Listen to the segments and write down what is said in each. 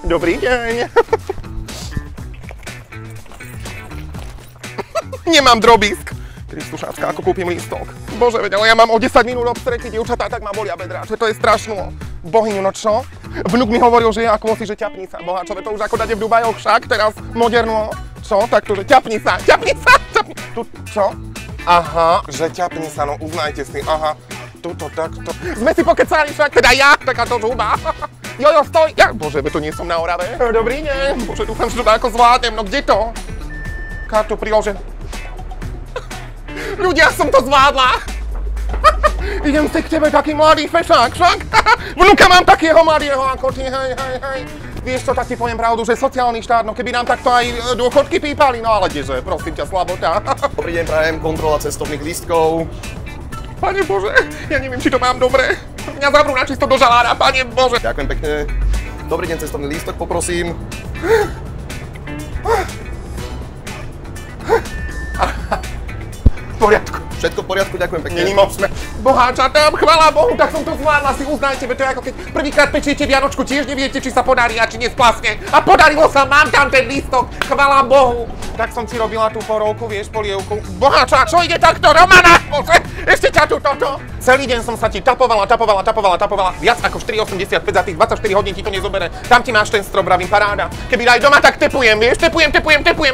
Dobrý deň. Nemám drobisk. Kristušácka, ako kúpim lístok. Bože, veď, ale ja mám o 10 minút obstreky, dievčatá, tak ma bolia bedrá, že to je strašné. Bohyňu, no čo? Vnuk mi hovoril, že je ako si, že ťapni sa. Boháčové, to už ako dade v Dubajoch však, teraz moderno. Čo? Tak to, že ťapni sa. Tu, čo? Aha, že ťapni sa, no uznajte si, aha. Tuto, takto. Sme si pokecali však, teda ja, takáto žuba. Jojo, stoj! Ja, bože, to nie som na Orave. Dobrý deň. Bože, dúfam, že to ako zvládnem, no kde to? Kartu priloženú. Ľudia, som to zvládla! Idem si k tebe taký mladý fešák, však? Vnuka mám takého mladého ako ty, hej. Vieš čo, tak ti poviem pravdu, že sociálny štát, no keby nám takto aj dôchodky pípali, no ale kdeže, prosím ťa, slabota. Dobrý deň, prajem, kontrola cestovných lístkov. Pane Bože, ja neviem, či to mám dobre. Mňa zavrú na čisto do žalára, pane Bože. Ďakujem pekne. Dobrý deň, cestovný lístok, poprosím. V poriadku. Všetko v poriadku, ďakujem pekne. Není možné. Boháčatá, chvála Bohu, tak som to zvládla, si uznajte, to je ako keď prvýkrát pečiete Vianočku, tiež neviete, či sa podarí a či nesplasne. A podarilo sa, mám tam ten lístok, chvála Bohu. Tak som si robila tú porovku, vieš, polievku. Boháča, čo ide takto, Romana? Bože, ešte ťa tu toto. Celý deň som sa ti tapovala. Viac ako 4,85 za tých 24 hodín ti to nezobere. Tam ti máš ten strop, bravím, paráda. Keby aj doma, tak tepujem, vieš, tepujem,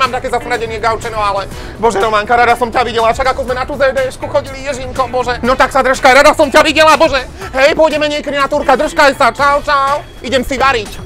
mám také zasradenie gauče, no ale... Bože, Románka, rada som ťa videla, však ako sme na tú ZDŠku chodili, Ježinko, bože. No tak sa držkaj, rada som ťa videla, bože. Hej, pôjdeme niekedy na túrka, držkaj sa, čau. Idem si variť.